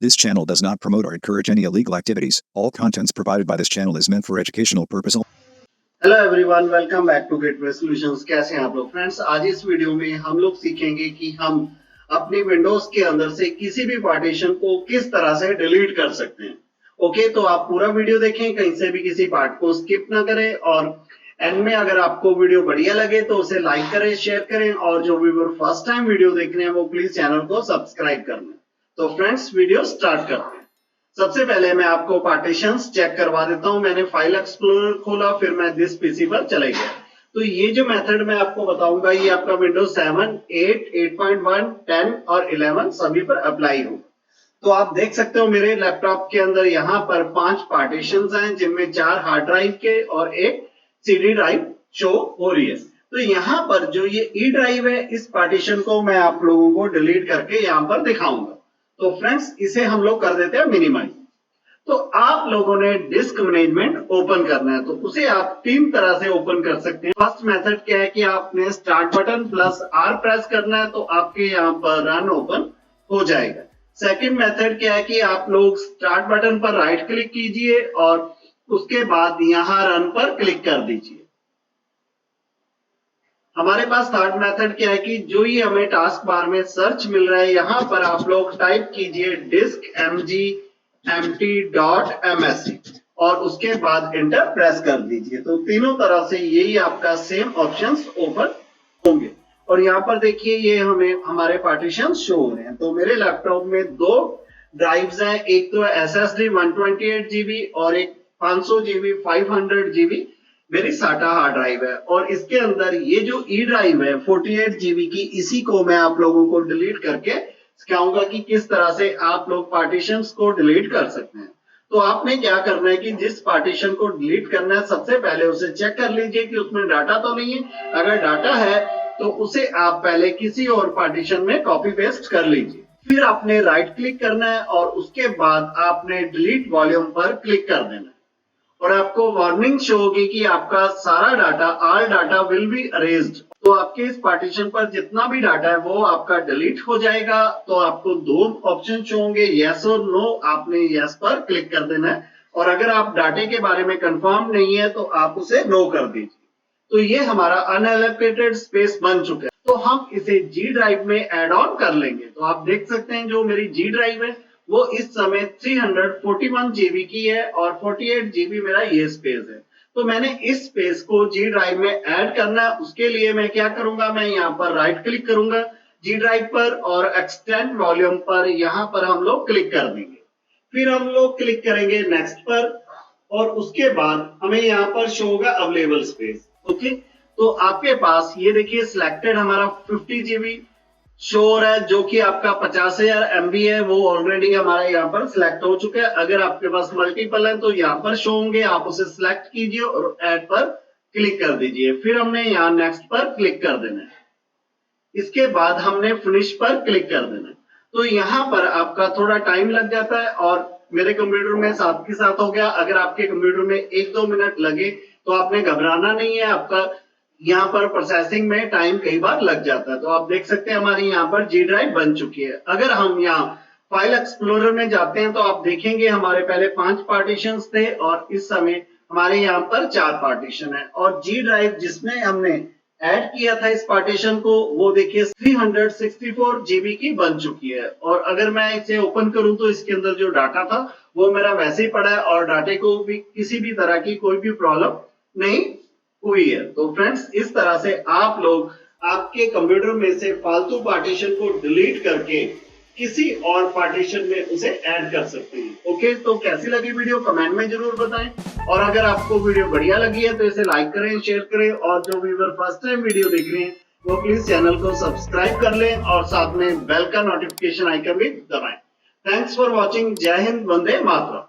This channel does not promote or encourage any illegal activities. All contents provided by this channel is meant for educational purpose. Hello everyone, welcome back to Gateway Solutions. कैसे हैं आप लोग friends? आज इस video में हम लोग सीखेंगे कि हम अपनी विंडोज के अंदर से किसी भी पार्टीशन को किस तरह से डिलीट कर सकते हैं। ओके, तो आप पूरा वीडियो देखें, कहीं से भी किसी पार्ट को स्किप ना करें, और एंड में अगर आपको वीडियो बढ़िया लगे तो उसे लाइक करें, शेयर करें, और जो व्यूअर फर्स्ट टाइम वीडियो देख रहे हैं वो प्लीज चैनल को सब्सक्राइब कर लें। तो फ्रेंड्स, वीडियो स्टार्ट करते हैं। सबसे पहले मैं आपको पार्टीशंस चेक करवा देता हूं। मैंने फाइल एक्सप्लोरर खोला, फिर मैं दिस पीसी पर चले गया। तो ये जो मेथड मैं आपको बताऊंगा, ये आपका विंडोज 7, 8, 8.1, 10 और 11 सभी पर अप्लाई होगा। तो आप देख सकते हो मेरे लैपटॉप के अंदर यहाँ पर 5 पार्टीशंस हैं, जिनमें 4 हार्ड ड्राइव के और एक सीडी ड्राइव शो हो रही है। तो यहाँ पर जो ये ई ड्राइव है, इस पार्टीशन को मैं आप लोगों को डिलीट करके यहाँ पर दिखाऊंगा। तो फ्रेंड्स, इसे हम लोग कर देते हैं मिनिमाइज। तो आप लोगों ने डिस्क मैनेजमेंट ओपन करना है, तो उसे आप 3 तरह से ओपन कर सकते हैं। फर्स्ट मेथड क्या है कि आपने start button plus are press करना है, तो आपके यहाँ पर रन ओपन हो जाएगा। सेकंड मेथड क्या है कि आप लोग स्टार्ट बटन पर राइट क्लिक कीजिए और उसके बाद यहाँ रन पर क्लिक कर दीजिए। हमारे पास थर्ड मेथड क्या है कि जो ही हमें टास्क बार में सर्च मिल रहा है, यहाँ पर आप लोग टाइप कीजिए disk empty.msc और उसके बाद एंटर प्रेस कर दीजिए। तो तीनों तरह से यही आपका सेम ऑप्शंस ओपन होंगे। और यहाँ पर देखिए, ये हमें हमारे पार्टीशन शो हो रहे हैं। तो मेरे लैपटॉप में 2 ड्राइव्स हैं, एक तो SSD 128 GB और एक 500 GB 500 GB मेरी साटा हार्ड ड्राइव है। और इसके अंदर ये जो ई ड्राइव है 48 GB की, इसी को मैं आप लोगों को डिलीट करके सिखाऊंगा कि किस तरह से आप लोग पार्टीशंस को डिलीट कर सकते हैं। तो आपने क्या करना है कि जिस पार्टीशन को डिलीट करना है, सबसे पहले उसे चेक कर लीजिए कि उसमें डाटा तो नहीं है। अगर डाटा है तो उसे आप पहले किसी और पार्टीशन में कॉपी पेस्ट कर लीजिए। फिर आपने राइट क्लिक करना है और उसके बाद आपने डिलीट वॉल्यूम पर क्लिक कर देना है, और आपको वार्निंग शो होगी कि आपका सारा data, all data will be arranged. तो आपके इस पार्टीशन पर जितना भी डाटा है वो आपका डिलीट हो जाएगा। तो आपको 2 ऑप्शन शो होंगे, यस और नो। आपने यस पर क्लिक कर देना है, और अगर आप डाटे के बारे में कंफर्म नहीं है तो आप उसे नो कर दीजिए। तो ये हमारा अनएलोकेटेड स्पेस बन चुका है। तो हम इसे जी ड्राइव में एड ऑन कर लेंगे। तो आप देख सकते हैं जो मेरी जी ड्राइव है वो इस समय 341 GB की है और 48 GB मेरा ये स्पेस है। तो मैंने इस स्पेस को जी ड्राइव में ऐड करना है। उसके लिए मैं क्या करूंगा, मैं यहाँ पर राइट क्लिक करूंगा जी ड्राइव पर और एक्सटेंड वॉल्यूम पर यहाँ पर हम लोग क्लिक कर देंगे। फिर हम लोग क्लिक करेंगे नेक्स्ट पर, और उसके बाद हमें यहाँ पर शो होगा अवेलेबल स्पेस। ओके, तो आपके पास ये देखिए सिलेक्टेड हमारा 50 GB शो हो रहा है, जो कि आपका 50,000 MB है, वो ऑलरेडी हमारा यहाँ पर सिलेक्ट हो चुका है। अगर आपके पास मल्टीपल है तो यहाँ पर शो होंगे, आप उसे सिलेक्ट कीजिए और ऐड पर क्लिक कर दीजिए। फिर हमने यहाँ नेक्स्ट पर क्लिक कर देना है, इसके बाद हमने फिनिश पर क्लिक कर देना है। तो यहाँ पर आपका थोड़ा टाइम लग जाता है, और मेरे कंप्यूटर में साथ के साथ हो गया। अगर आपके कंप्यूटर में 1-2 मिनट लगे तो आपने घबराना नहीं है, आपका यहाँ पर प्रोसेसिंग में टाइम कई बार लग जाता है। तो आप देख सकते हैं हमारी यहाँ पर जी ड्राइव बन चुकी है। अगर हम यहाँ फाइल एक्सप्लोरर में जाते हैं तो आप देखेंगे हमारे पहले 5 पार्टीशंस थे और इस समय हमारे यहाँ पर 4 पार्टीशन है। और जी ड्राइव जिसमें हमने ऐड किया था इस पार्टीशन को, वो देखिए 364 GB की बन चुकी है। और अगर मैं इसे ओपन करूं तो इसके अंदर जो डाटा था वो मेरा वैसे ही पड़ा है, और डाटे को भी किसी भी तरह की कोई भी प्रॉब्लम नहीं हुई है। तो फ्रेंड्स, इस तरह से आप लोग आपके कंप्यूटर में से फालतू पार्टीशन को डिलीट करके किसी और पार्टीशन में उसे ऐड कर सकते हैं। ओके, तो कैसी लगी वीडियो कमेंट में जरूर बताएं, और अगर आपको वीडियो बढ़िया लगी है तो इसे लाइक करें, शेयर करें, और जो व्यूअर फर्स्ट टाइम वीडियो देख रहे हैं वो प्लीज चैनल को सब्सक्राइब कर लें और साथ में बेल का नोटिफिकेशन आइकन भी दबाएं। Thanks for watching. जय हिंद, वंदे मातरम।